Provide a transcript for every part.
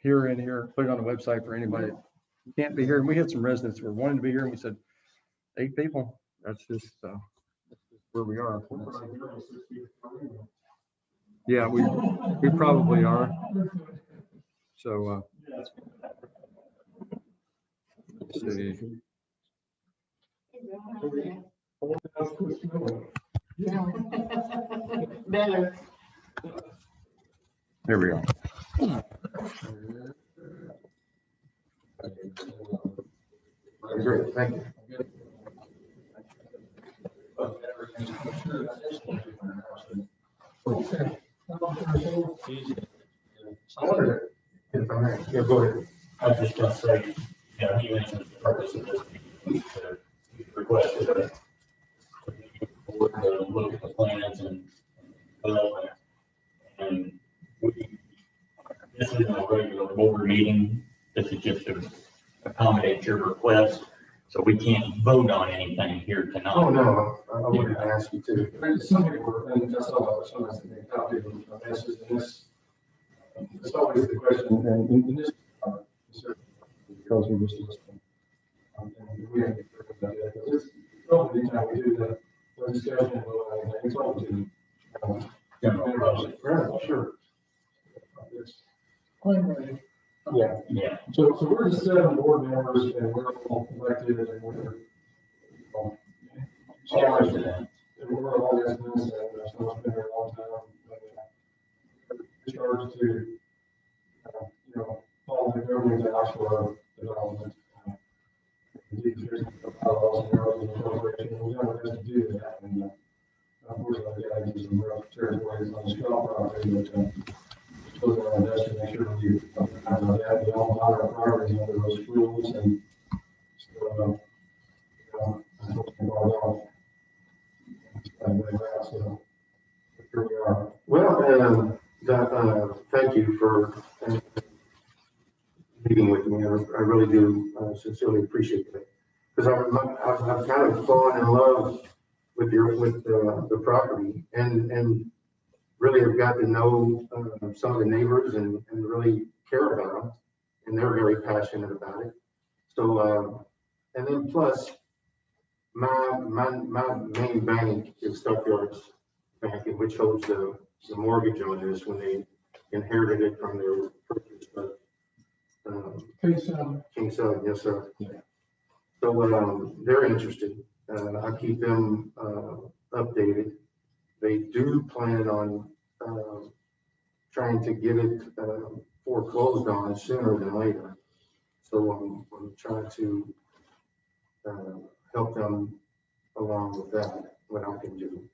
here in here, put it on the website for anybody that can't be here. And we had some residents who were wanting to be here, and we said 8 people. That's just where we are. Yeah, we probably are. So let's see. Better. There we go. Great, thank you. I wonder if I may, yeah, go ahead. I was just going to say, you know, he mentioned the purpose of this meeting to requested a board to look at the plans and development. And this isn't a regular board meeting. This is just to accommodate your request. So we can't vote on anything here tonight. Oh, no, I wouldn't ask you to. Somebody were, and that's all I was trying to say, copy of the message, and this, it's always the question, and in this, because we just listening. And we have to figure about that, because it's probably the time we do the discussion, we talk to. General public. Sure. Yeah. Yeah. So we're just 7 board members, and we're all elected, and we're Charged to that. and we're all residents, and someone's been here a long time. Charged to, follow the governing actual development. There's bylaws and rules and incorporation, we don't have to do that, and unfortunately, I gotta use some rough territories on the straw property, but those are our best to make sure we have the all our priorities under those rules, and so, so here we are. Well, thank you for meeting with me. I really do sincerely appreciate that. Because I've kind of fallen in love with the property, and really have got to know some of the neighbors and really care about them, and they're very passionate about it. So, and then plus, my main bank is Stockyards Bank, which holds the mortgage on this when they inherited it from their purchase of King Salad, yes, sir. Yeah. So they're interested. I keep them updated. They do plan on trying to get it foreclosed on sooner than later. So I'm trying to help them along with that, what I can do.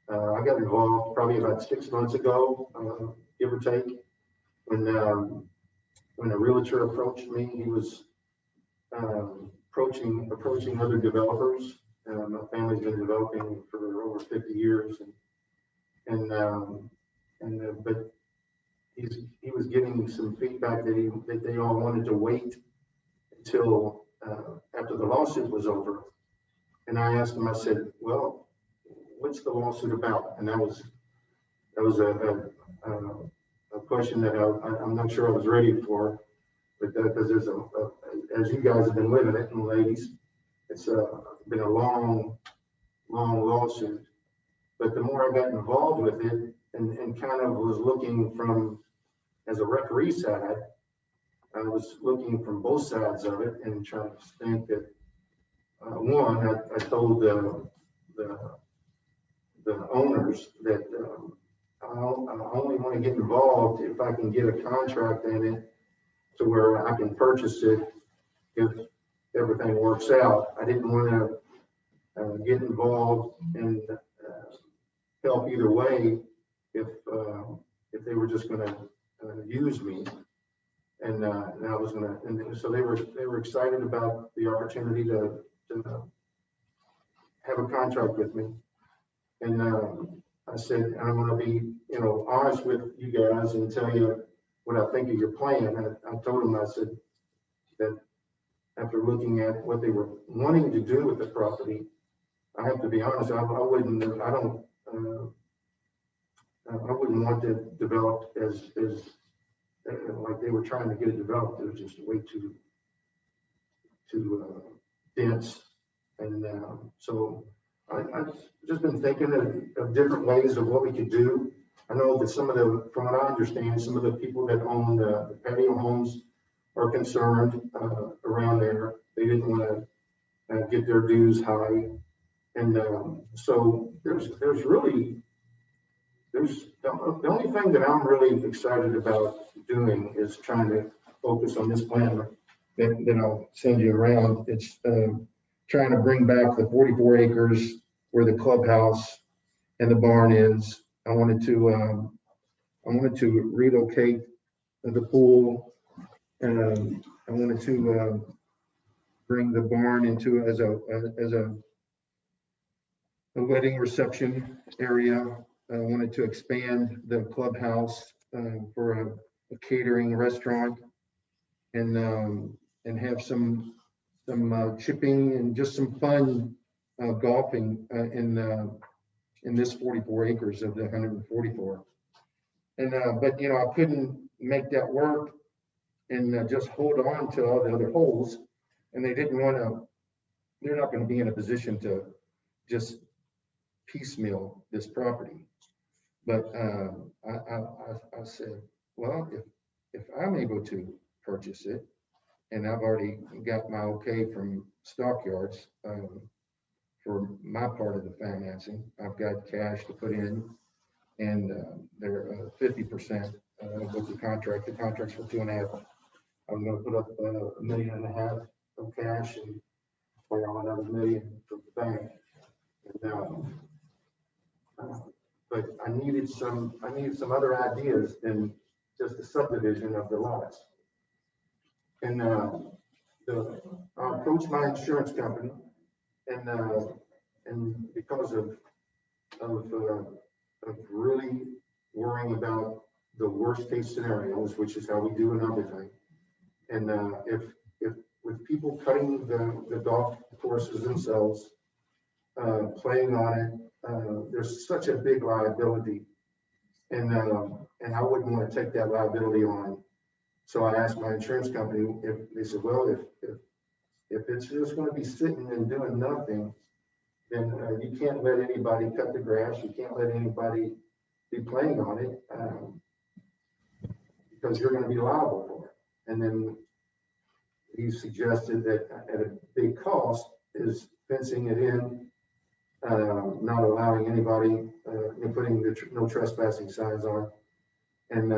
I got involved probably about 6 months ago, give or take, when a realtor approached me. He was approaching other developers. My family's been developing for over 50 years, but he was getting some feedback that they all wanted to wait until after the lawsuit was over. And I asked him, I said, well, what's the lawsuit about? And that was a question that I'm not sure I was ready for, but because there's as you guys have been living it, and ladies, it's been a long lawsuit. But the more I got involved with it and kind of was looking from, as a referee side, I was looking from both sides of it and trying to think that, one, I told the owners that I only want to get involved if I can get a contract in it to where I can purchase it if everything works out. I didn't want to get involved and help either way if they were just going to use me, and I was going to. And so they were excited about the opportunity to have a contract with me, and I said, I'm going to be honest with you guys and tell you what I think of your plan. And I told them, I said that after looking at what they were wanting to do with the property, I have to be honest, I wouldn't want to develop as like they were trying to get it developed. It was just way too dense. And so I've just been thinking of different ways of what we could do. I know that from what I understand, some of the people that own the patio homes are concerned around there. They didn't want to get their dues high. And so there's the only thing that I'm really excited about doing is trying to focus on this plan that I'll send you around. It's trying to bring back the 44 acres where the clubhouse and the barn is. I wanted to relocate the pool, and I wanted to bring the barn into as a wedding reception area. I wanted to expand the clubhouse for a catering restaurant, and have some chipping and just some fun golfing in this 44 acres of the 144. And but I couldn't make that work and just hold on to all the other holes, and they didn't want to. They're not going to be in a position to just piecemeal this property. But I said, well, if I'm able to purchase it, and I've already got my okay from Stockyards for my part of the financing, I've got cash to put in, and they're 50% with the contract. The contract's for 2.5. I'm going to put up $1.5 million of cash and borrow another $1 million from the bank. And, but I needed some other ideas than just the subdivision of the lots. And I approached my insurance company, and because of really worrying about the worst case scenarios, which is how we do in everything. And if with people cutting the golf courses themselves, playing on it, there's such a big liability, and I wouldn't want to take that liability on. So I asked my insurance company if they said, well, if it's just going to be sitting and doing nothing, then you can't let anybody cut the grass. You can't let anybody be playing on it because you're going to be liable for it. And then he suggested that at a big cost is fencing it in, not allowing anybody, putting the no trespassing signs on, and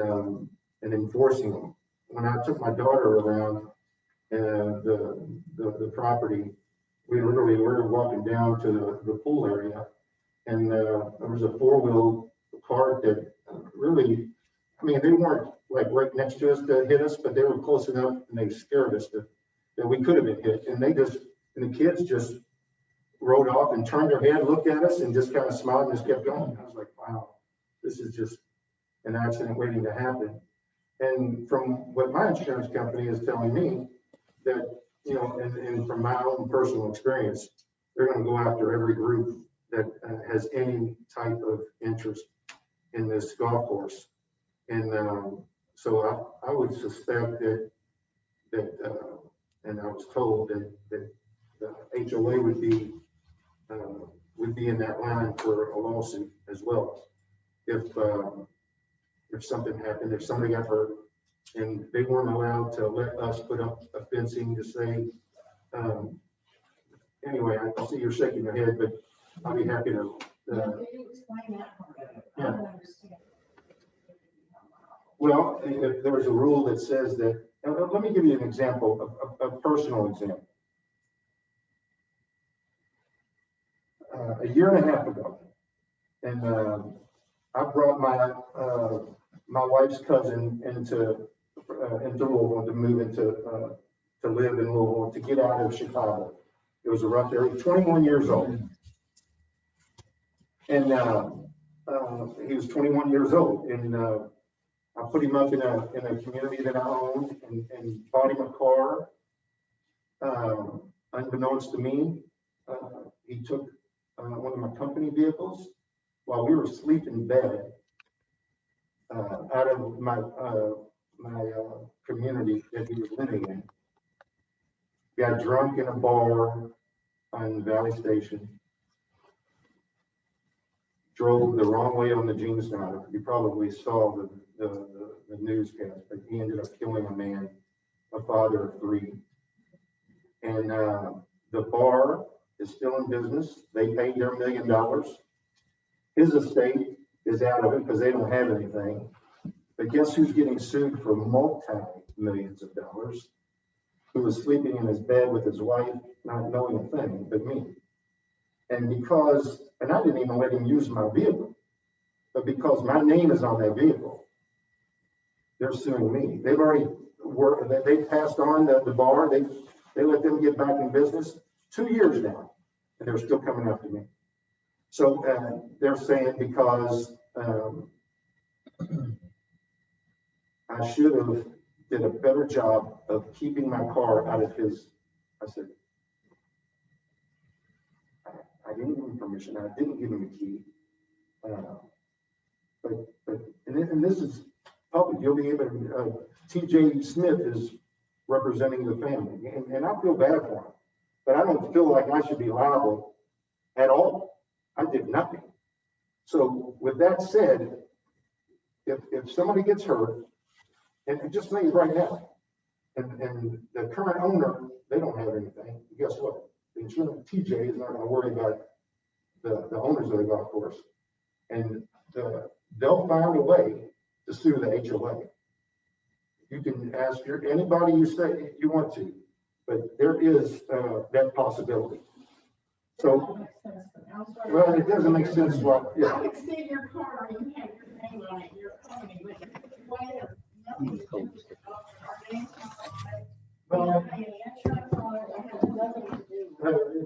enforcing them. When I took my daughter around the property, we literally were walking down to the pool area, and there was a 4-wheel cart that really, I mean, they weren't like right next to us to hit us, but they were close enough, and they scared us that we could have been hit. And the kids just rode off and turned their head, looked at us, and just kind of smiled and just kept going. I was like, wow, this is just an accident waiting to happen. And from what my insurance company is telling me, that, and from my own personal experience, they're going to go after every group that has any type of interest in this golf course. And so I would suspect that and I was told that the HOA would be in that line for a lawsuit as well. If something happened, if somebody got hurt, and they weren't allowed to let us put up a fencing to say, anyway, I see you're shaking your head, but I'll be happy to. Can you explain that part? I don't understand. Well, if there's a rule that says that, let me give you an example, a personal example. A year and a half ago, and I brought my wife's cousin into Louisville to move to live in Louisville, to get out of Chicago. It was a rough area. 21 years old, and he was 21 years old, and I put him up in a community that I owned, and bought him a car. Unbeknownst to me, he took one of my company vehicles while we were asleep in bed out of my community that he was living in. Got drunk in a bar on Valley Station. Drove the wrong way on the Jamestown. You probably saw the newscast, but he ended up killing a man, a father of 3. And the bar is still in business. They paid their $1 million. His estate is out of it because they don't have anything. But guess who's getting sued for multi-millions of dollars? Who was sleeping in his bed with his wife, not knowing a thing but me. And I didn't even let him use my vehicle, but because my name is on that vehicle, they're suing me. They've already they passed on the bar. They let them get back in business 2 years now, and they're still coming after me. So they're saying because I should have did a better job of keeping my car out of his. I said, I didn't give him permission. I didn't give him a key. And this is public. You'll be able to. T.J. Smith is representing the family, and I feel bad for him, but I don't feel like I should be liable at all. I did nothing. So with that said, if somebody gets hurt, and just think right now, and the current owner, they don't have anything. Guess what? The insurance TJ is not going to worry about the owners of the golf course, and they'll find a way to sue the HOA. You can ask anybody you say you want to, but there is that possibility. So, well, it doesn't make sense. What? Yeah. I would see your car, you have your name on it, your company, but why has nothing to do with it? Our name's not on it. We don't pay any insurance on it. It has nothing to do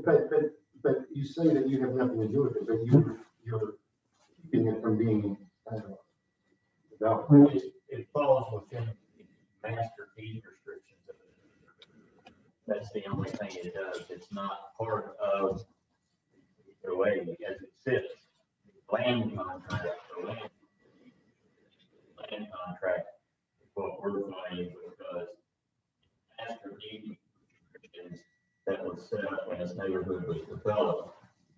with it. But you say that you have nothing to do with it, but you're keeping it from being developed. It falls within the master deed restrictions. That's the only thing it does. It's not part of the way as it sits. Land contract, the land contract is what we're finding because master deed restrictions that was set up when this neighborhood was developed,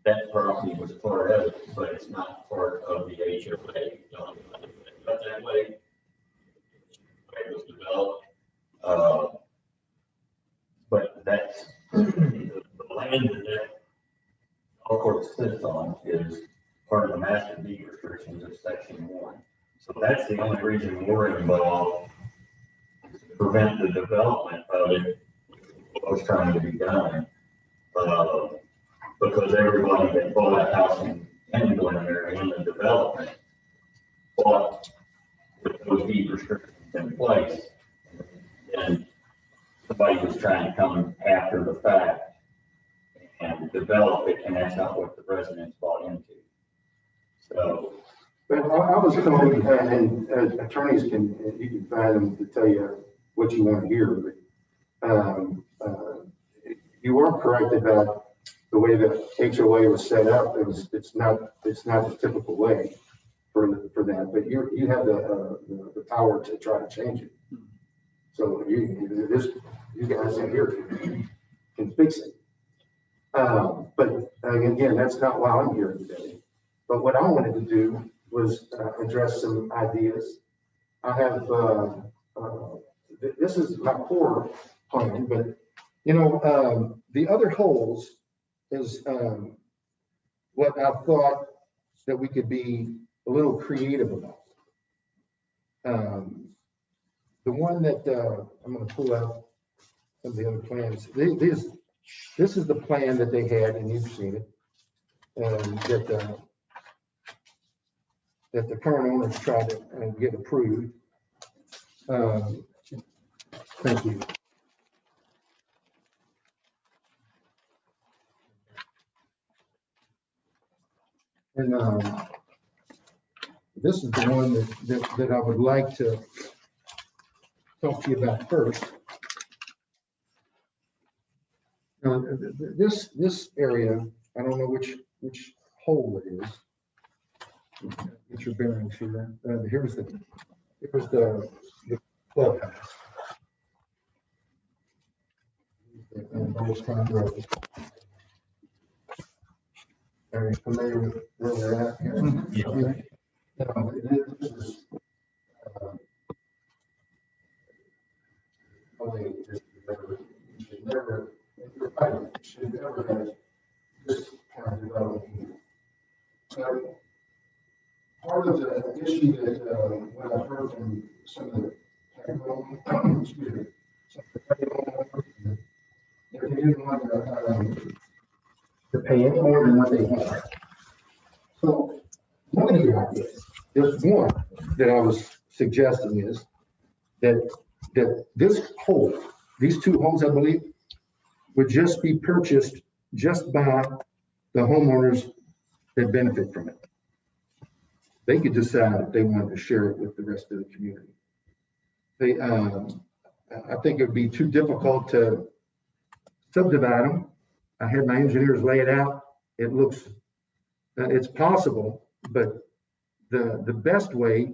that property was part of it, but it's not part of the HOA. But that way, it was developed. But that's the land that golf course sits on is part of the master deed restrictions of section 1. So that's the only reason we're involved is to prevent the development of it, what was trying to be done. Because everybody that bought that house in England area in the development bought with those deed restrictions in place. And somebody was trying to come after the fact and develop it, and that's not what the residents bought into. So, But I was told, and attorneys you can find them to tell you what you want to hear, but you are correct about the way that HOA was set up. It's not the typical way for that, but you have the power to try to change it. So you guys in here can fix it. But again, that's not why I'm here today. But what I wanted to do was address some ideas. I have, this is my core plan, but the other holes is what I thought that we could be a little creative about. The one that I'm going to pull out some of the other plans. This is the plan that they had, and you've seen it, that the current owners tried to get approved. Thank you. And this is the one that I would like to talk to you about first. This area, I don't know which hole it is. Get your bearings here. Here's the clubhouse. And those kind of roads. Are you familiar with where we're at here? Yeah. This is, only just never, you're right, should never have this kind of development here. So, part of the issue that, what I've heard from some of the, excuse me, some of the that they didn't want to pay any more than what they had. So, one of the ideas, there's one that I was suggesting is that this hole, these two holes, I believe, would just be purchased just by the homeowners that benefit from it. They could decide if they wanted to share it with the rest of the community. They, I think it would be too difficult to subdivide them. I had my engineers lay it out. It looks, it's possible, but the best way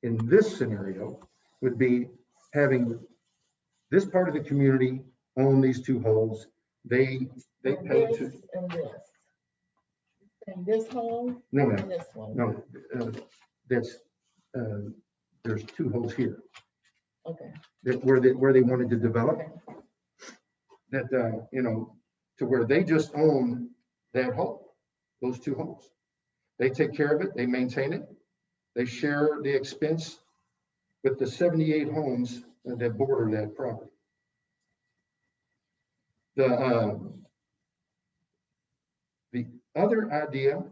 in this scenario would be having this part of the community own these two holes. They pay to. This and this. And this hole No, and this one. no, that's, there's two holes here Okay. that where they wanted to develop Okay. that, you know, to where they just own that hole, those two holes. They take care of it, they maintain it, they share the expense with the 78 homes that border that property. The other idea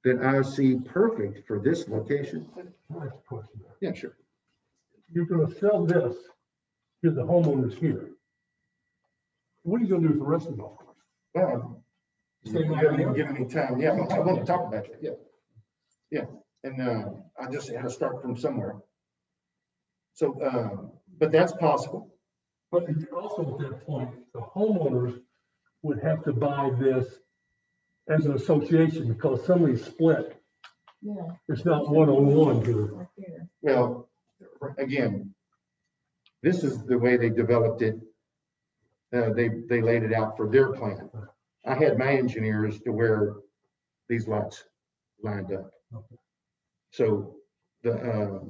that I see perfect for this location, Nice question. yeah, sure. You're gonna sell this to the homeowners here. What are you gonna do with the rest of it? Well, you haven't even given me time. Yeah, I want to talk about that. Yeah. Yeah. And I just had to start from somewhere. So, but that's possible. But also at that point, the homeowners would have to buy this as an association because somebody's split. Yeah. It's not one-on-one here. Right here. Well, again, this is the way they developed it. They laid it out for their plan. I had my engineers to where these lots lined up. So the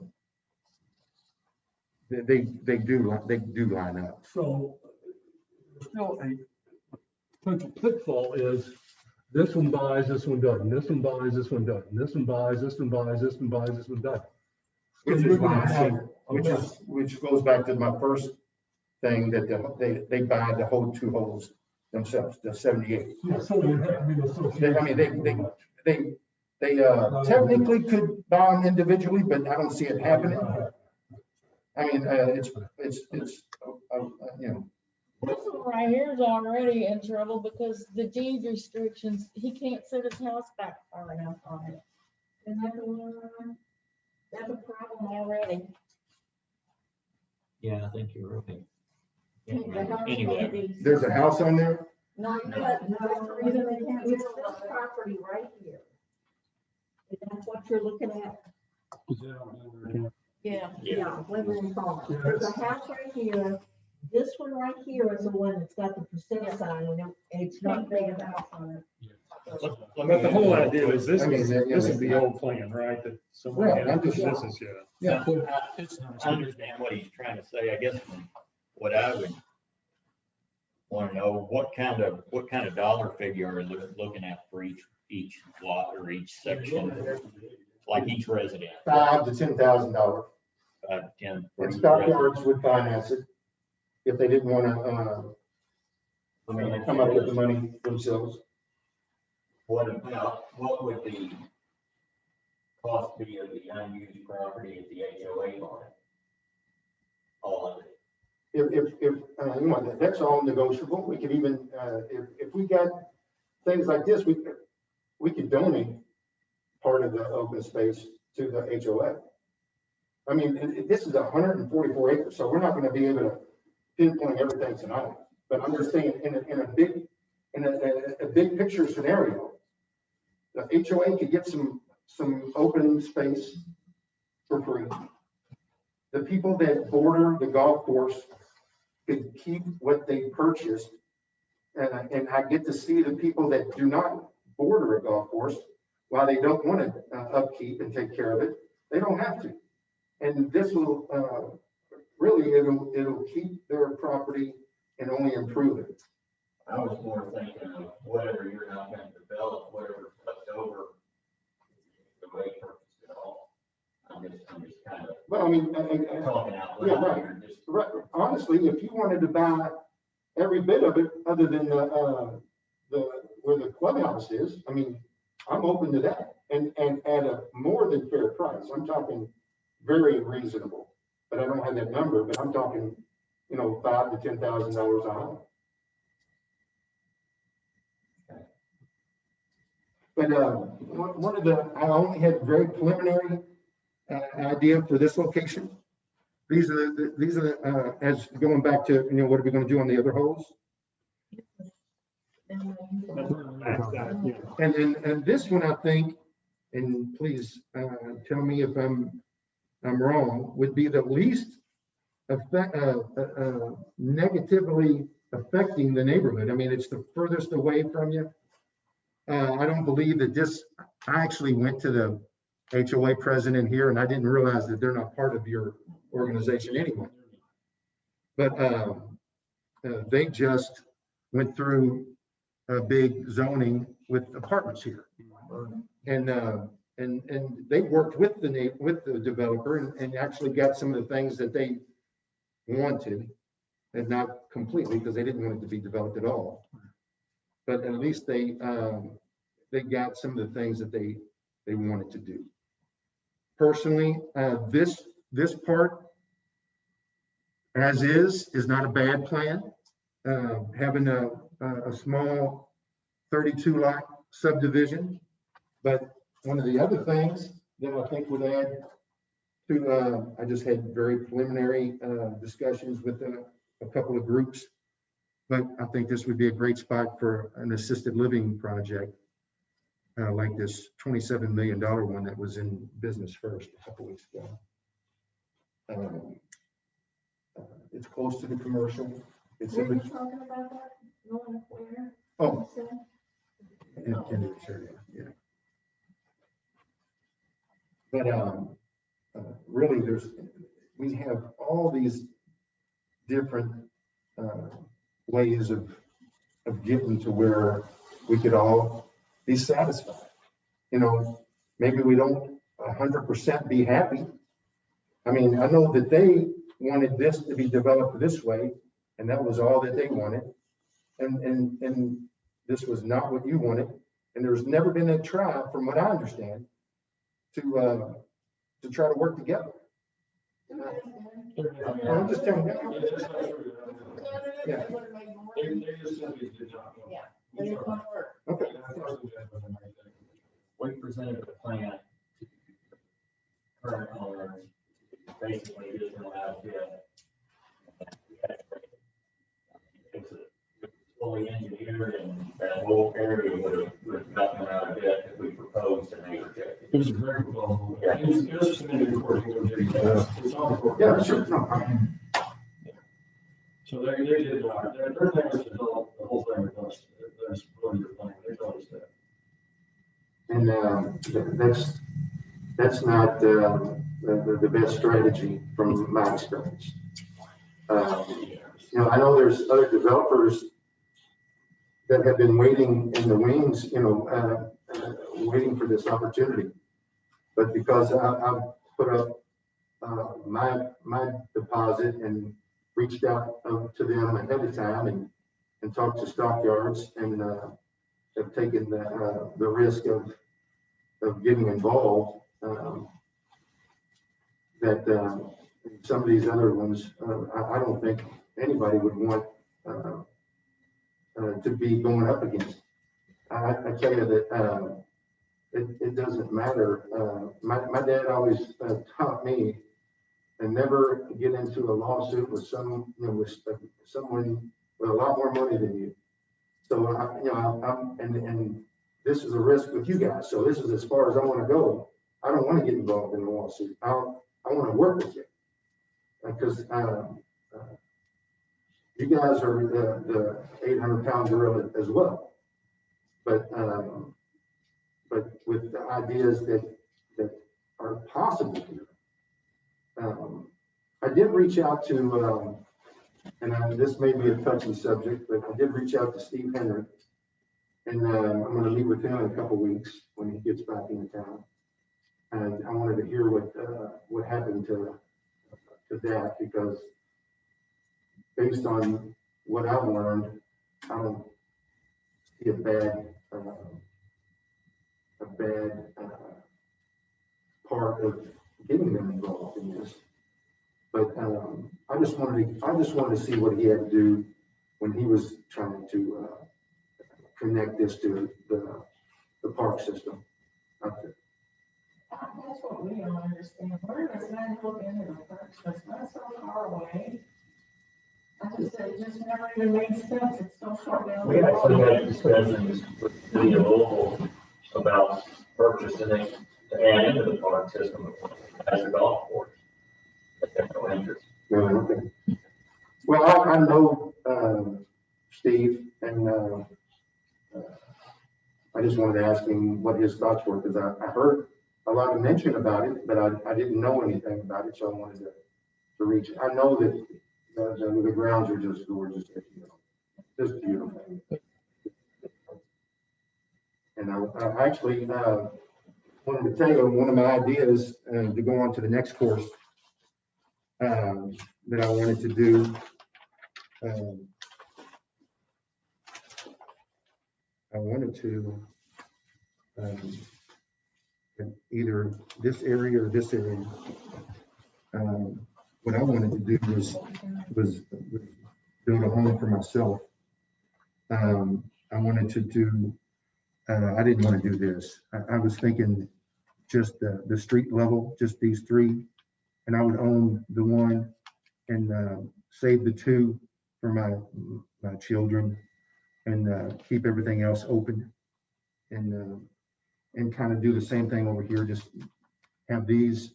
they do line up. So still a potential pitfall is this one buys, this one doesn't, this one buys, this one doesn't, this one buys, this one buys, this one buys, this one doesn't. Which You're is gonna why I have say, which goes back to my first thing that they buy the whole two holes themselves, the 78. Yeah, so you have to be an association. I mean, they technically could buy them individually, but I don't see it happening. I mean, it's you know, This one right here is already in trouble because the deed restrictions, he can't set his house back far enough on it. And that's a problem already. Yeah, I think you're right. The house Anyway, can't be- there's a house on there. Not yet, no, that's the reason they can't, it's this property right here. And that's what you're looking at. Yeah. Yeah. Women Farm. Yeah, There's a it's- house right here. This one right here is the one that's got the percent sign on it, and it's not big enough on it. But the whole idea is this I mean, is, yeah, this is the old plan, right? That someone Right, had, I'm just- this is, yeah. Yeah. I understand what he's trying to say. I guess what I would want to know, what kind of dollar figure are you looking at for each lot or each section? Like each resident, $5,000 to $10,000. 10. And Stockyards would finance it if they didn't want to I mean, come up with the money themselves. what would the cost be of the unused property at the HOA line? All of it. If you know, that's all negotiable. We could even, if we got things like this, we could donate part of the open space to the HOA. I mean, this is 144 acres, so we're not going to be able to pinpoint everything tonight. But I'm just saying, in a big picture scenario, the HOA could get some open space for free. the people that border the golf course could keep what they purchased. And I get to see the people that do not border a golf course, while they don't want to upkeep and take care of it, they don't have to. And this will, really, it'll keep their property and only improve it. I was more thinking of whatever you're not gonna develop, whatever's left over, the way purchase it all. I'm just kind of Well, I mean, talking out Yeah, loud right. here, just. right, honestly, if you wanted to buy every bit of it, other than where the clubhouse is, I mean, I'm open to that, and at a more than fair price. I'm talking very reasonable, but I don't have that number, but I'm talking, $5,000 to $10,000 a home. But one of I only had very preliminary idea for this location. These are the, as going back to, what are we going to do on the other holes? And this one, I think, and please tell me if I'm wrong, would be the least negatively affecting the neighborhood. I mean, it's the furthest away from you. I don't believe that this, I actually went to the HOA president here, and I didn't realize that they're not part of your organization anyway. But they just went through a big zoning with apartments here. And they worked with the developer and actually got some of the things that they wanted, and not completely, because they didn't want it to be developed at all. But at least they got some of the things that they wanted to do. Personally, this part as is not a bad plan. Having a small 32 lot subdivision, but one of the other things that I think would add to, I just had very preliminary discussions with a couple of groups, but I think this would be a great spot for an assisted living project, like this $27 million one that was in business first a couple weeks ago. It's close to the commercial. It's Were in you the, talking about that? Going where? oh, You said? in this area, yeah. But really, we have all these different ways of getting to where we could all be satisfied. Maybe we don't 100% be happy. I mean, I know that they wanted this to be developed this way, and that was all that they wanted. And this was not what you wanted. And there's never been a try, from what I understand, to try to work together. I'm just telling you. Yeah. Yeah, they didn't want to work. Okay. We presented a plan to current owners, basically just an idea. It's fully engineered, and that whole area would have gotten out of debt if we proposed and they rejected. It was a very proposal. It was submitted before it was it's on the court. Yeah, sure. No, So they did, their thing was to develop the whole thing with us. That's really your plan. They told us that. and that's not the best strategy from my experience. I know there's other developers that have been waiting in the wings, waiting for this opportunity. But because I've put up my deposit and reached out to them ahead of time and talked to stockyards and have taken the risk of getting involved, that some of these other ones, I don't think anybody would want to be going up against. I tell you that it doesn't matter. My dad always taught me and never get into a lawsuit with someone with a lot more money than you. So and this is a risk with you guys. So this is as far as I want to go. I don't want to get involved in a lawsuit. I want to work with you. because, you guys are the 800-pound gorilla as well. But with the ideas that are possible here. I did reach out to, this may be a touchy subject, but I did reach out to Steve Henry. And I'm going to meet with him in a couple weeks when he gets back into town. And I wanted to hear what happened to that, because based on what I've learned, I don't see a bad part of getting them involved in this. But I just wanted to see what he had to do when he was trying to connect this to the park system up there. That's what we don't understand. Where does that look into the park? It's not so far away. It just never even makes sense. It's so far down. We actually had discussions with the city of Louisville about purchasing it to add into the park system as a golf course. But there's no interest. Really, okay. Well, I know Steve, and I just wanted to ask him what his thoughts were, because I heard a lot of mention about it, but I didn't know anything about it, so I wanted to reach. I know that the grounds are just gorgeous, just beautiful. And I actually wanted to tell you one of my ideas to go on to the next course that I wanted to do. I wanted to either this area or this area. What I wanted to do was build a home for myself. I wanted to do, I didn't want to do this. I was thinking just the street level, just these three, and I would own the one and save the two for my children, and keep everything else open, and kind of do the same thing over here, just have these,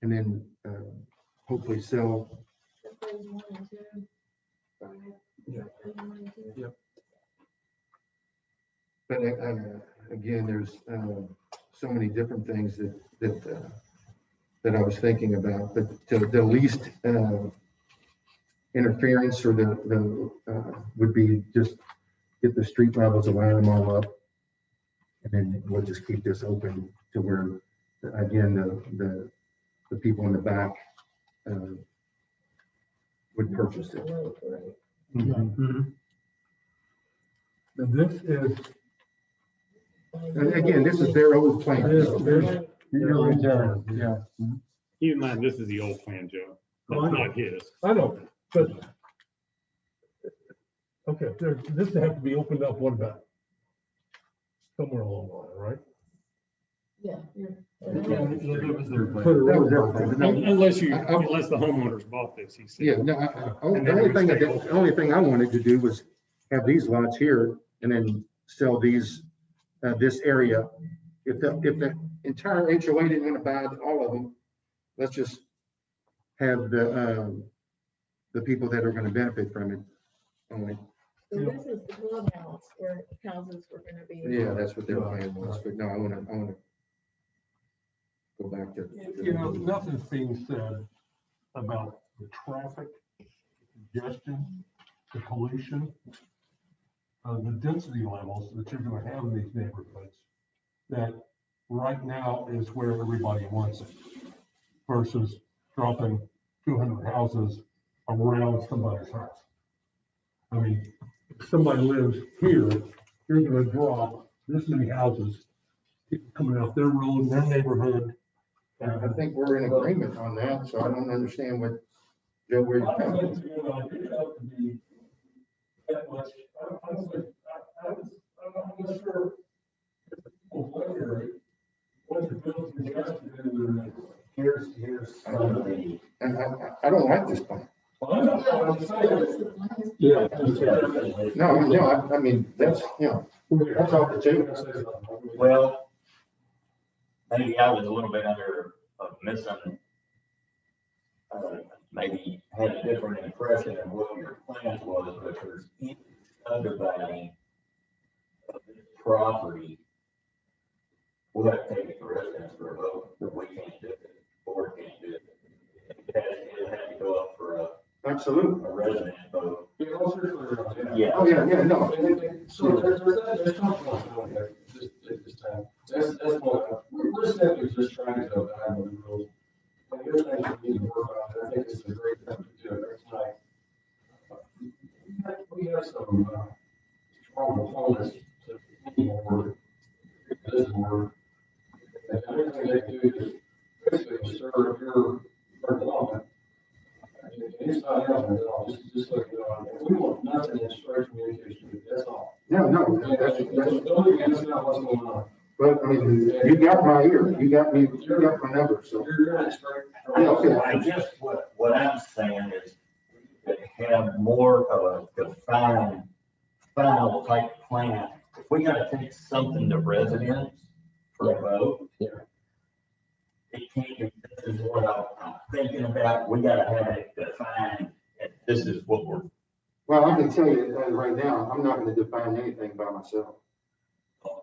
and then hopefully sell. Yep. But again, there's so many different things that I was thinking about, but the least interference or the would be just get the street levels, align them all up, and then we'll just keep this open to where, again, the people in the back would purchase it. And this is. And again, this is their old plan. You're right there, yeah. Keep in mind, this is the old plan, Joe. That's not his. I know, but. Okay, this has to be opened up, what about? Somewhere along the line, right? Yeah. That was their plan. Put a That was their road plan. on. No, Unless the homeowners bought this, he said. yeah, no, And the then only we thing, stay the open. only thing I wanted to do was have these lots here and then sell these, this area. If the entire HOA didn't want to buy all of them, let's just have the people that are going to benefit from it only. So this is the clubhouse where houses were gonna be. Yeah, that's what their plan was, but no, I want to go back to. You know, nothing's being said about the traffic, congestion, the pollution, the density levels that you're gonna have in these neighborhoods, that right now is where everybody wants it, versus dropping 200 houses around somebody's house. I mean, if somebody lives here, you're gonna drop this many houses coming out their road, their neighborhood. I think we're in agreement on that, so I don't understand what, Joe, where you're I don't coming think it's gonna have to be that much. I'm not sure. What's the bill to the rest of the Here's some of the. And I don't like this plan. Yeah. No, I mean, that's, that's off the table. Well, maybe I was a little bit under a maybe had a different impression of what your plans was, but if there's any subdividing of this property, we'll have to take it to residents for a vote, but we can't do it, board can't do it. It has to go up for Absolutely. a resident vote. Yeah, I'll certainly, Yeah. Oh, yeah, no. So there's some points on there, just at this time. That's what, we're simply just trying to abide by the rules. And the other thing we need to work on, and I think it's a great time to do it tonight. We have some, strong opponents to any board, this board. And everything they do is basically serve your development. And it's not happening at all, just like, we want nothing in straight communication, that's all. No, That's not what's going on. but, I mean, you got my ear, you got my number, so. You're right, straight. Yeah, okay. I guess what I'm saying is that have more of a defined, final type plan. If we gotta take something to residents for a vote. Yeah. It can't be, this is what I'm thinking about, we gotta have it defined, and this is what we're. Well, I can tell you right now, I'm not gonna define anything by myself.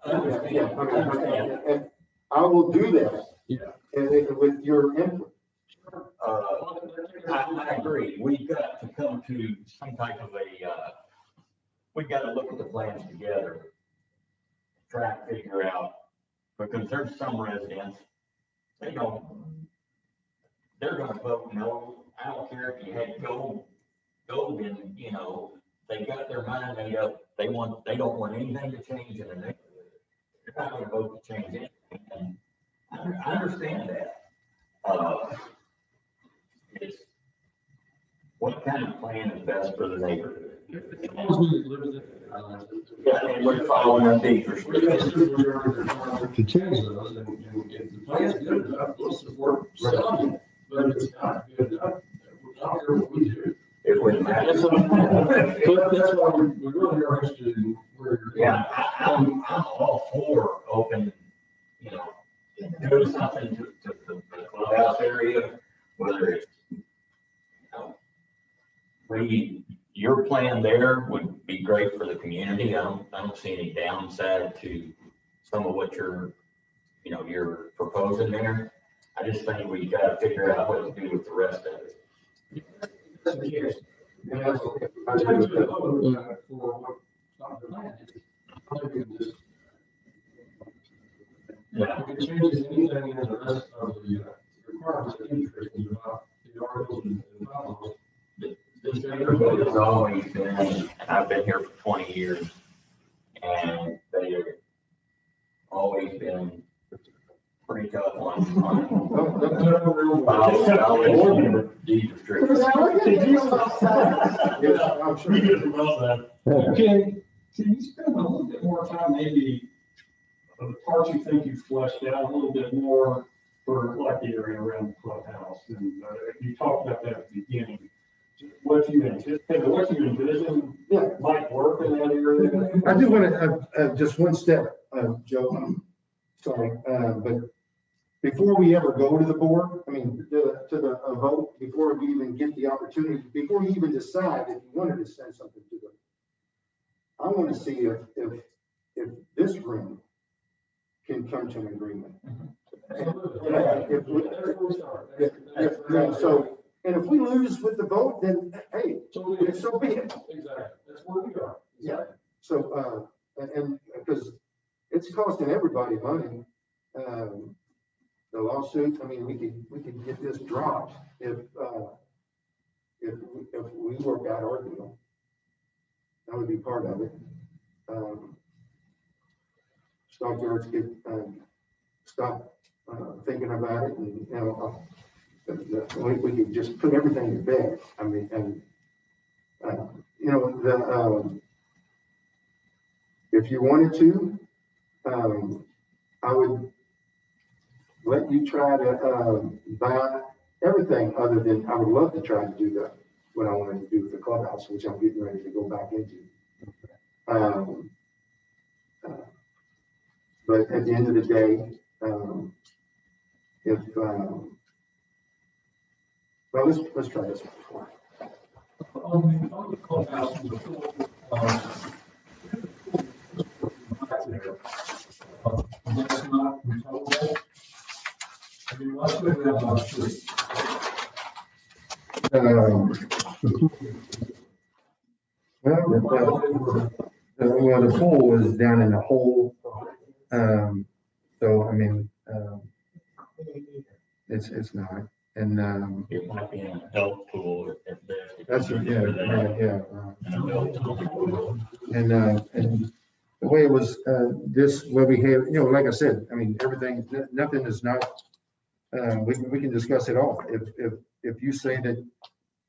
And I will do that. Yeah. And with your input. I agree, we've got to come to some type of we've got to look at the plans together. Try to figure out, because there's some residents, they're gonna vote no. I don't care if you had gold and, they got their mind made up, they don't want anything to change in the neighborhood. They're not gonna vote to change anything, and I understand that. It's what kind of plan is best for the neighborhood? Yeah, and we're following our deed restrictions. To change those, and if the plan's good enough, we'll support selling, but if it's not good enough, we're not here what we do. It wouldn't matter. That's why we're really interested in where you're. Yeah, I'm all for open, doing something to the clubhouse area, whether it's, your plan there would be great for the community. I don't see any downside to some of what you're proposing there. I just think we gotta figure out what to do with the rest of it. Yes. And that's okay. I For agree with that. what, not the plan, just. Yeah. If it changes anything in the rest of the requirements of interest about the articles and bylaws. This neighborhood has always been, and I've been here for 20 years, and they've always been pretty tough on deed restrictions. Yeah, I'm sure. Okay, can you spend a little bit more time, maybe, on the parts you think you fleshed out a little bit more for like the area around the clubhouse? And you talked about that at the beginning. What you anticipate, what you envision might work in that area? I do want to, just one step, Joe, sorry, but before we ever go to the board, I mean, to the vote, before we even get the opportunity, before you even decide if you wanted to send something to them, I want to see if this room can come to an agreement. So, and if we lose with the vote, then hey, so be it. Exactly, that's where we are. Yeah. So, and because it's costing everybody money. The lawsuit, I mean, we could get this dropped if we work out our deal. That would be part of it. Stockyards get, stop, thinking about it, and, we could just put everything to bed. I mean, and, if you wanted to, I would let you try to, buy everything other than, I would love to try to do what I wanted to do with the clubhouse, which I'm getting ready to go back into. But at the end of the day, Well, let's try this one before. On the clubhouse, the pool, back there, that's not controllable. I mean, what's going to on the street? Well, the pool is down in the hole. So, I mean, it's not. And, It might be an adult pool at best. that's, yeah. An adult pool. And the way it was, this, where we have, like I said, I mean, everything, nothing is not, we can discuss it all. If you say that,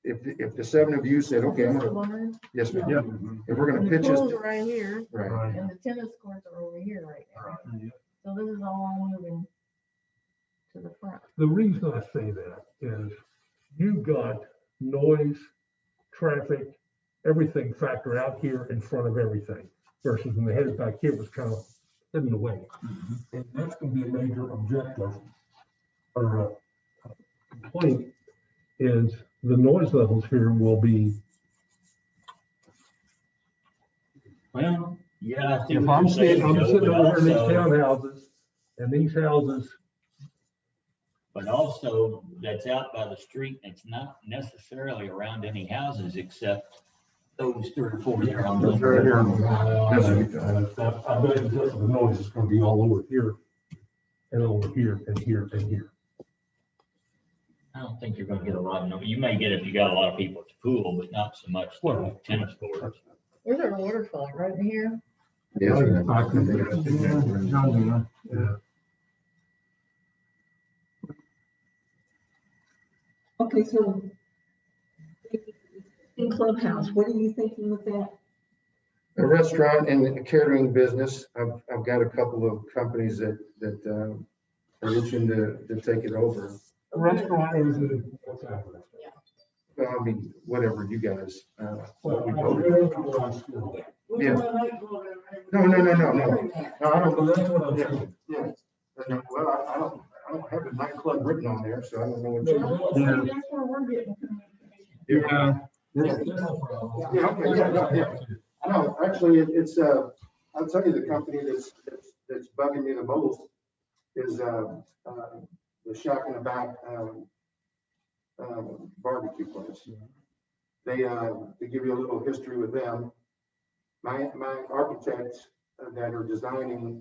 if the seven of you said, okay, I'm gonna, yes, ma'am. Yeah. If we're gonna And the pitch this, pool's right here, right, and the tennis courts are over here right now. So this is all moving to the front. The reason I say that is you've got noise, traffic, everything factor out here in front of everything versus when they headed back here, it was kind of hidden away. And that's gonna be a major objective or complaint is the noise levels here will be. Well, yeah, I see If what I'm you're saying, sitting Joe, but over in these also, townhouses and these houses, that's out by the street, and it's not necessarily around any houses except those 3 or 4 there on Those the. right here. I bet the noise is gonna be all over here and over here and here and here. I don't think you're gonna get a lot of, you may get if you got a lot of people at the pool, but not so much the Well, tennis courts. Where's our waterfall? Right in here? yes, Yeah. Okay, so in Clubhouse, what are you thinking with that? a restaurant and a catering business. I've got a couple of companies that are itching to take it over. Restaurant is what's happening. I mean, whatever you guys, Well, what we we're voted. gonna go on school. Yeah. No, I don't. Well, that's what I'm saying. Yeah. Well, I don't have a nightclub written on there, so I don't know what you. Yeah. That's where we're getting. Yeah. Yeah, okay, yeah. No, actually, it's, I'll tell you, the company that's bugging me the most is, the Shack in the Back, barbecue place. They, to give you a little history with them, my architects that are designing,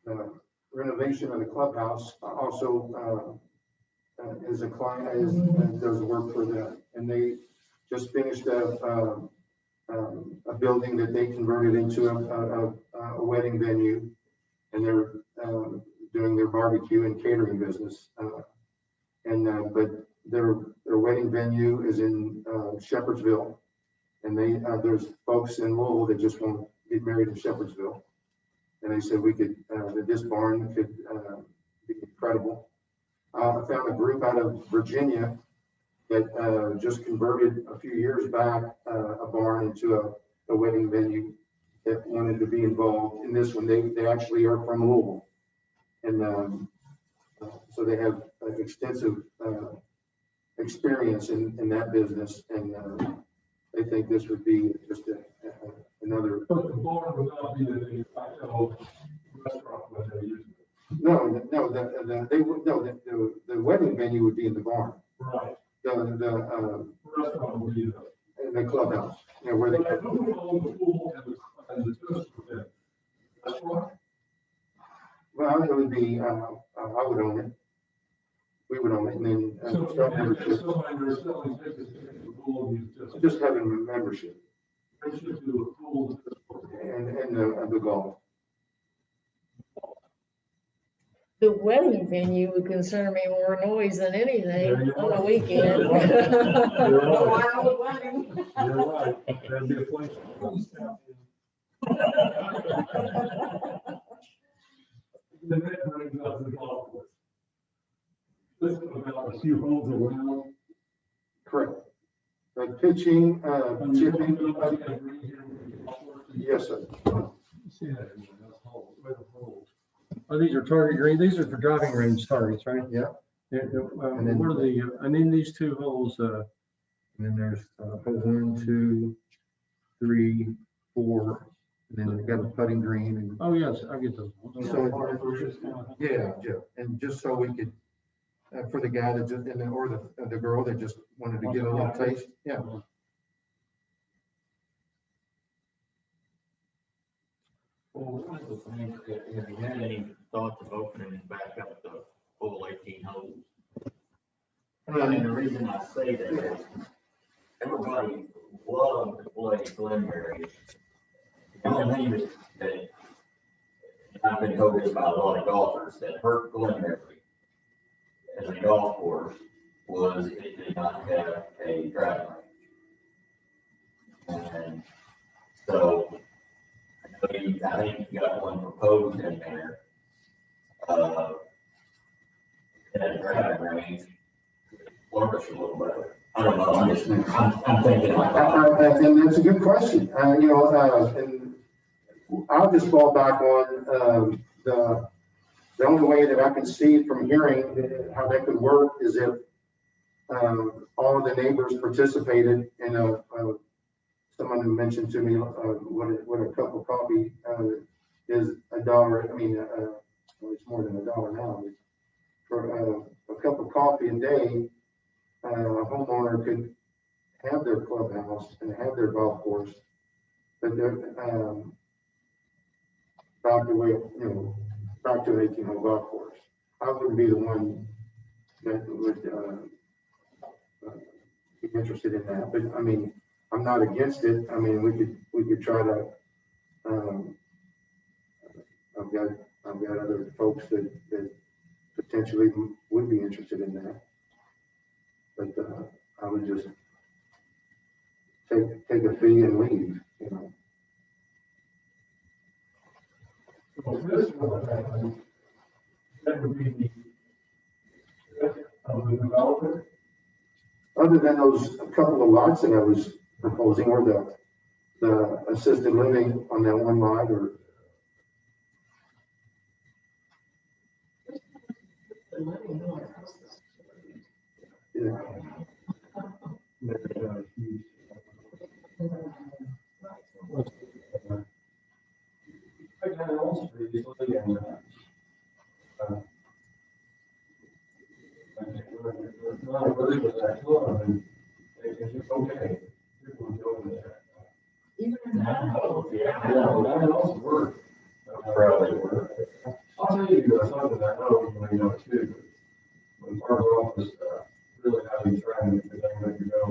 the renovation of the clubhouse also, is a client, does work for them, and they just finished a building that they converted into a wedding venue, and they're doing their barbecue and catering business. But their wedding venue is in Shepherdsville, and there's folks in Louisville that just want to get married in Shepherdsville, and they said we could that this barn could be incredible. I found a group out of Virginia that just converted a few years back a barn into a wedding venue that wanted to be involved in this one. They actually are from Louisville. And so they have extensive experience in that business. And they think this would be just another. But the bar would not be the actual restaurant when they're using it. No, the wedding venue would be in the barn. Right. The Restaurant would be in the clubhouse, where they. But who would own the pool and the tennis court? Restaurant? Well, it would be, I would own it. We would own it, and then So start membership, somebody who's selling tickets to the pool, you just, just having a membership they should do a pool. and the golf. The wedding venue would concern me more noise than anything Yeah, you're on a right. weekend. You're right. Wild wedding. You're right, that'd be a place. Then that brings up the golf course. This is about a few holes around. Correct. Like pitching, chipping. Yes, sir. Oh, these are target range, these are for driving range targets, right? Yeah. And then- What are the, I mean, these two holes, And then there's, hole 1, 2, 3, 4, and then we got the putting green and. oh, yes, I get those. ones. So, yeah, Jeff, and just so we could, for the guy that just, and then, or the girl that just wanted to get a little taste, yeah. Well, one of the things, have you had any thoughts of opening back up the full 18 holes? And the reason I say that is everybody loves to play Glenberry. The only thing that I've been told this by a lot of golfers that hurt Glenberry as a golf course was it did not have a driving range. And so I think you got one proposed in there. That driving range flourish a little better. I don't know, I'm thinking like that. And that's a good question. And I'll just fall back on, the only way that I can see from hearing how that could work is if, all of the neighbors participated in someone who mentioned to me, what a cup of coffee, is $1. I mean, well, it's more than $1 now. For, a cup of coffee a day, a homeowner could have their clubhouse and have their golf course, but they're, back to where, back to an 18-hole golf course. I wouldn't be the one that would, be interested in that, but I mean, I'm not against it. I mean, we could try to, I've got other folks that potentially would be interested in that. But, I would just take a fee and leave, Well, this one, that would be the developer. Other than those couple of lots that I was proposing, or the assisted living on that one lot, or. Yeah. I got it also previously, and, not really with that club, and it's just okay. People would go in there. That would also work. Probably work. I'll tell you, something that I know you may know too. When part of the office, really having trying to make the thing make it go,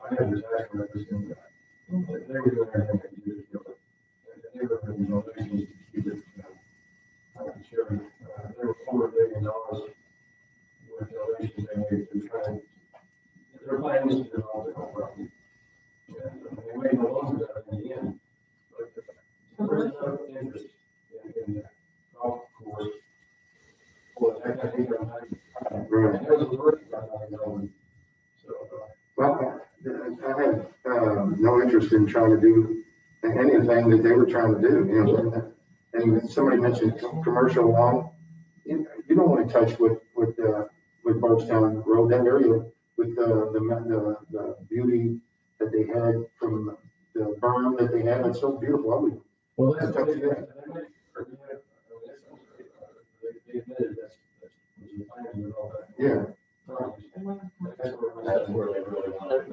I had the tax records in that. They were doing everything they could to do it. And they were doing donations to keep it, sharing. There were $4 billion worth of donations they made to try and, their plan was to develop their own property. And they made no longer that in the end. But there was no interest in the golf course. Well, I think I'm not. Right. And there was a word about how they go. So, Well, I had, no interest in trying to do anything that they were trying to do, And somebody mentioned commercial lawn. You don't want to touch with Bardstown Road, that area, with the beauty that they had from the berm that they had. It's so beautiful. I would, well, that's what they did. They admitted that's the plan and all that. yeah. That's where they really want it.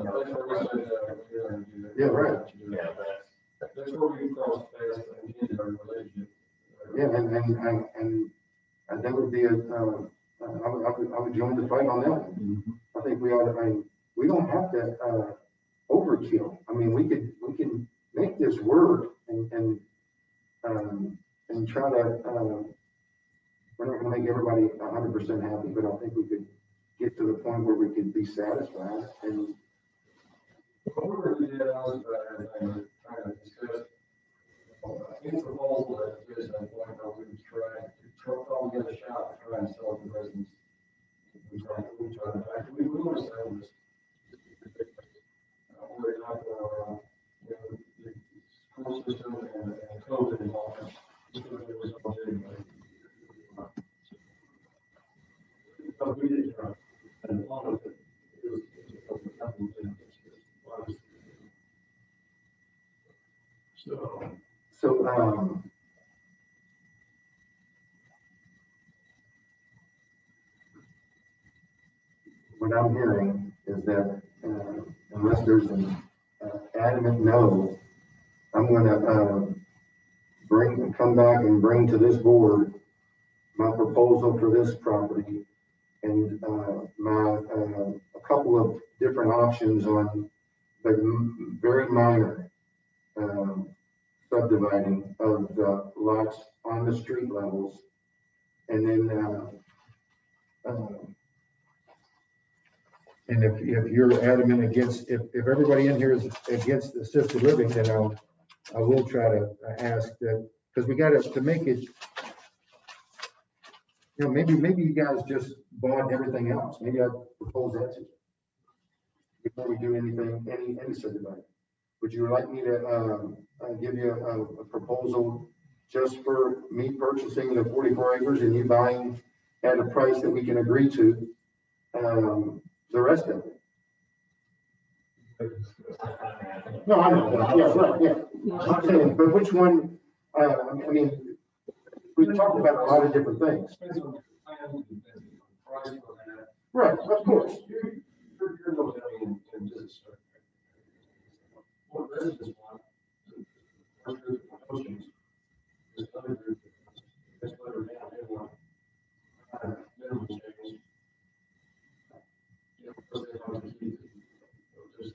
Yeah, right. Yeah, That's where we crossed paths and ended our relationship. Yeah, and that would be I would join the fight on that one. I think we ought to, we don't have to, overkill. I mean, we can make this work and try to, we're not gonna make everybody 100% happy, but I think we could get to the point where we could be satisfied and. What we did, I was trying to discuss, in the proposal that Chris had pointed out, we was trying to probably get a shot to try and sell it to residents. We tried to, actually, we want to sell this. We're not, the school system and COVID and all that. Because there was no data. But we did So, what I'm hearing is that, unless there's an adamant no, I'm gonna, come back and bring to this board my proposal for this property and, a couple of different options on, but very minor, subdividing of the lots on the street levels. And then, And if you're adamant against, if everybody in here is against assisted living, then I will try to ask that, because we got to make it, maybe you guys just bought everything else. Maybe I propose that to you. Before we do anything, any subdividing. Would you like me to, give you a proposal just for me purchasing the 44 acres and you buying at a price that we can agree to, the rest of it? No, I know, yeah, right, yeah. I'm saying, but which one, I mean, we talked about a lot of different things. Right, of course. You're looking at me in this. What residents want, our group of promotions, this other group, this letter down, they want minimum change. You know, because they want to keep, just,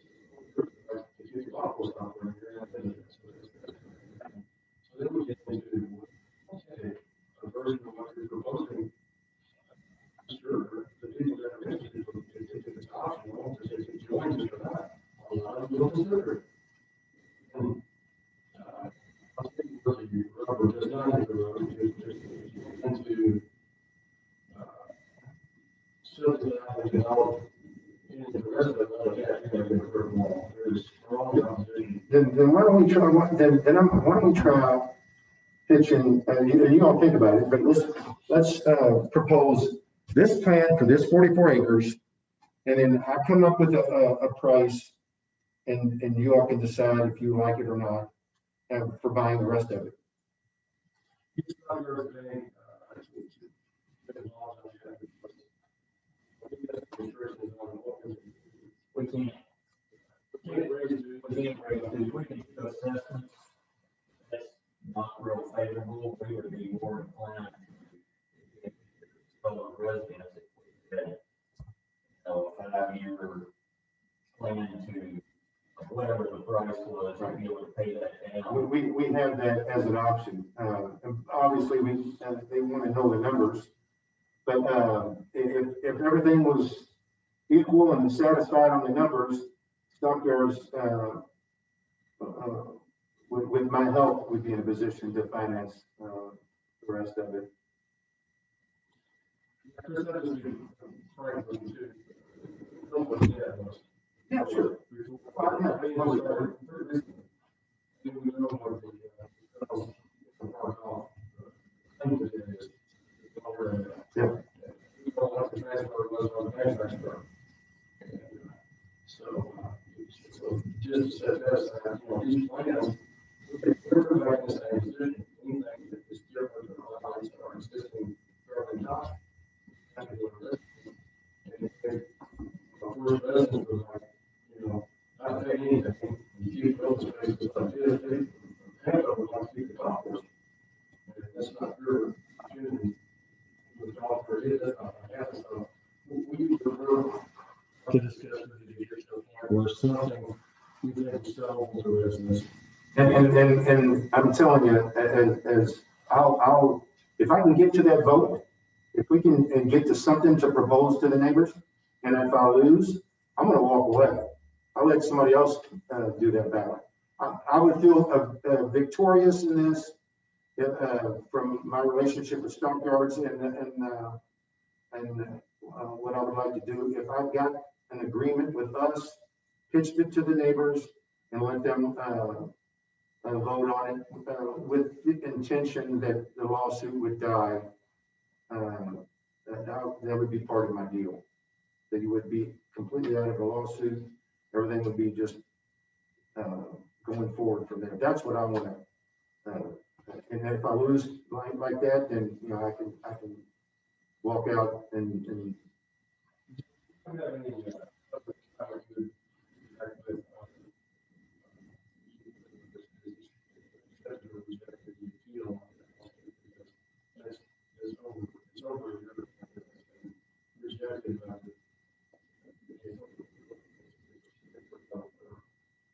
to keep the awful stuff where you're not in it. So then we get into, okay, a version of what you're proposing. Sure, the people that are interested in taking this option, won't just say, join us or not. A lot of people consider it. And, I think really, rubber does not hit the road, it's just into, subdividing develop into the rest of it, yeah, you're gonna get a curve wall. There's strong opposition. Then why don't we try, why don't we try pitching, and you all think about it, but let's propose this plan for this 44 acres. And then I come up with a price and you all can decide if you like it or not, for buying the rest of it. It's not your thing, there's laws on that, but I think that's the restrictions on what We can't raise it, we can do assessments. That's not real favorable, we would be more inclined to fellow residents if we had, a 5-year plan to, whatever the price was, to be able to pay that down. We have that as an option. And obviously they want to know the numbers, but, if everything was equal and satisfied on the numbers, Stockyards, with my help, would be in a position to finance, the rest of it. Chris, that is frankly, too. Nobody had those. Yeah, sure. Yeah. So just as that, these plans, we're back in the same position, anything that is different than our lines are existing fairly top. First residents was like, not paying anything, you keep those spaces like this, they have to want to keep the top of it. That's not your opportunity. The top for it, that's not gonna happen, so we prefer to discuss with you to get to a point where something we can sell to the residents. And I'm telling you, as I'll, if I can get to that vote, if we can and get to something to propose to the neighbors, and if I lose, I'm gonna walk away. I'll let somebody else do that battle. I would feel victorious in this from my relationship with Stockyards and what I would like to do. If I've got an agreement with us, pitched it to the neighbors and let them vote on it with the intention that the lawsuit would die, that would be part of my deal. That you would be completely out of the lawsuit. Everything would be just going forward from there. That's what I wanna, and if I lose like that, then, you know, I can walk out and I don't have any, I would do, with, it's over. Rejected.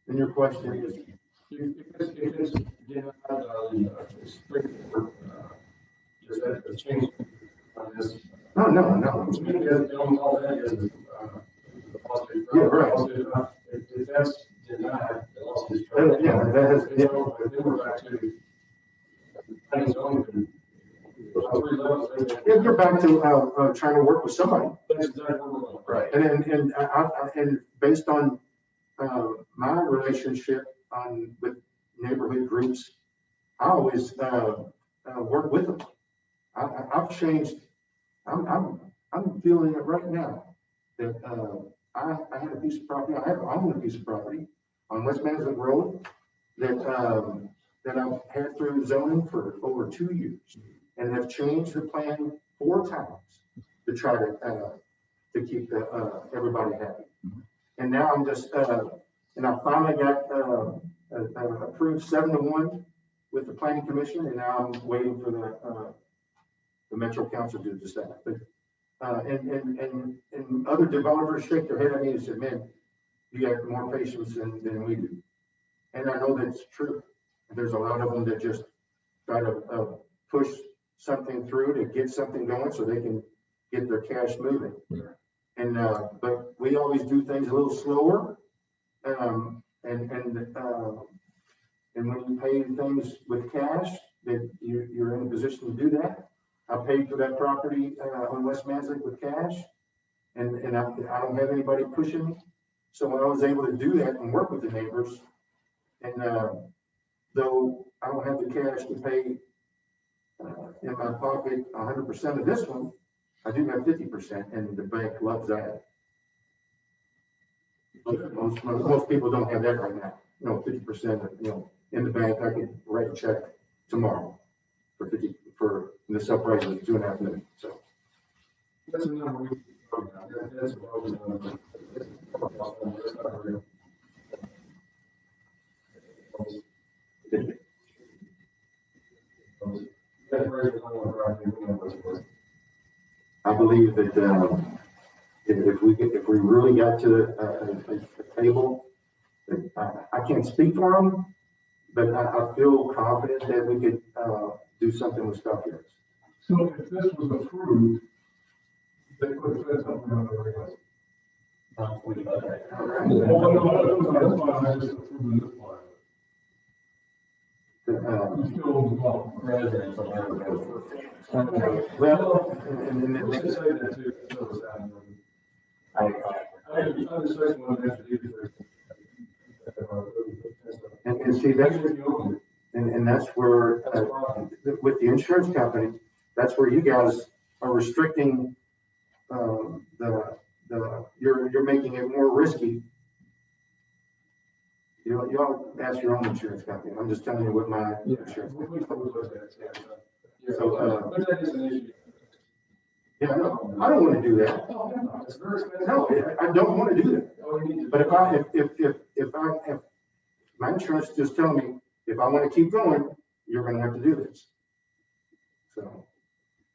and your question is, If it's denied, does that change on this? no. To me, all that is, the lawsuit. Yeah, right. If that's denied, the lawsuit is. Yeah, that has, It's over, but then we're back to. Planning zoning. Three levels. yeah, you're back to, trying to work with somebody. That's exactly what we're going. Right. And based on, my relationship with neighborhood groups, I always, work with them. I've changed, I'm feeling it right now that, I had a piece of property, I own a piece of property on West Mansfield Road that I've had through zoning for over 2 years and have changed the plan 4 times to try to keep everybody happy. And now I'm just, and I finally got, approved 7-1 with the planning commission, and now I'm waiting for the Metro Council to decide. But, and other developers shake their head at me and said, man, you got more patience than we do. And I know that's true. There's a lot of them that just try to push something through to get something going so they can get their cash moving. And, but we always do things a little slower. And when you pay things with cash, that you're in a position to do that. I paid for that property on West Mansfield with cash, and I don't have anybody pushing me. So I was able to do that and work with the neighbors. And though I don't have the cash to pay in my pocket 100% of this one, I do have 50%, and the bank loves that. Most people don't have that right now. You know, 50%, in the bank. I could write a check tomorrow for 50 for the sale price of $2.5 million. So That's a number we. That's what was on. That's not real. I believe that if we really got to a table, I can't speak for them, but I feel confident that we could do something with stockyards. So if this was approved, they could have said something on the regulation. You still own the law. Residents will never go for. Well, Let's just say that too. So it's happening. I just say one has to do and see, and that's where, with the insurance company, that's where you guys are restricting, you're making it more risky. You all ask your own insurance company. I'm just telling you what my insurance company. So, But that is an issue. yeah, no, I don't want to do that. It's very expensive. No, I don't want to do that. But if my insurance just telling me, if I want to keep going, you're going to have to do this. So,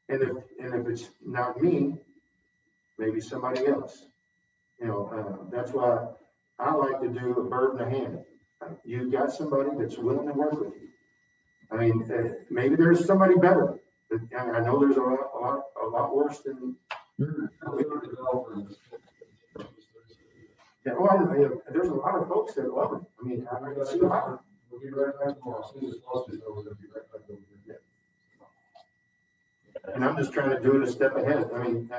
and if it's not me, maybe somebody else. That's why I like to do a bird in the hand. You've got somebody that's willing to work with you. I mean, maybe there's somebody better. I know there's a lot worse than. Yeah, well, there's a lot of folks that love it. I mean, I see a lot. We'll be right back tomorrow. As soon as this lawsuit's over, we'll be right back over here. And I'm just trying to do it a step ahead. I mean,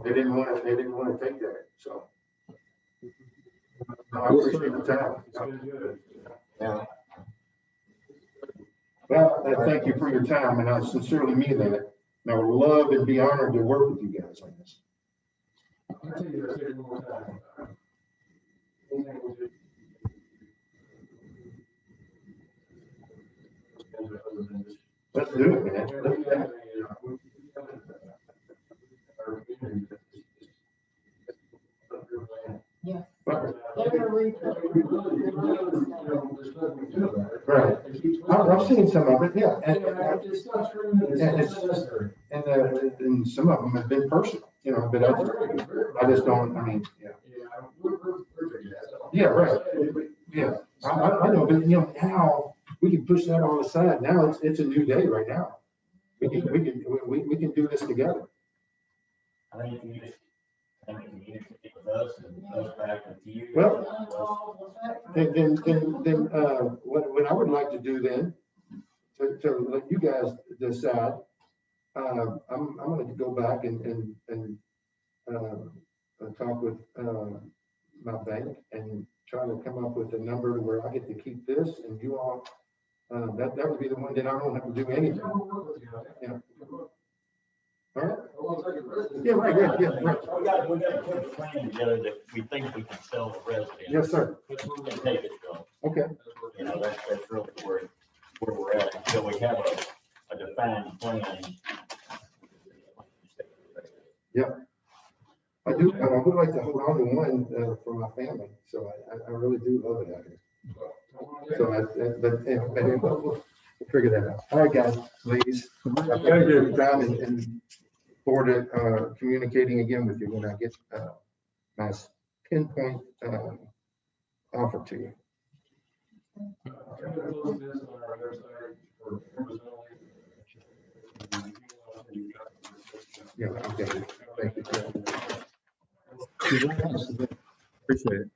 they didn't want to take that. So. No, I appreciate the time. It's been good. Yeah. Well, thank you for your time, and I sincerely mean that. And I would love and be honored to work with you guys on this. I'll tell you, I'll say it one more time. Anything we do, Let's do it, man. Let's do it. Yeah. Right. Literally. Right. I've seen some of it, yeah, and, It's not true, it's necessary. and some of them have been personal, you know, but I just don't, I mean, yeah. Yeah, right. Yeah, I know, but you know, now we can push that on the side. Now it's a new day right now. We can do this together. I think you just, I think communicate with us and us back with you. Well, then, what I would like to do then, to let you guys decide, I'm gonna go back and talk with, my bank and try to come up with a number where I get to keep this and you all, that would be the one that I don't have to do anything. Yeah. All right? Yeah, right, right, yeah, right. We got to put a plan together that we think we can sell the residents. Yes, sir. And take it to them. Okay. You know, that's really where we're at, until we have a defined plan. Yeah. I do, I would like to hold on to one, for my family, so I really do love it out here. So but we'll figure that out. All right, guys, ladies. Thank you. Time and forward to, communicating again with you when I get, my pinpoint, offer to you. Yeah, okay. Thank you. Appreciate it.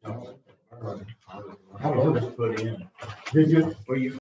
I don't know, just put in. Did you? Well, you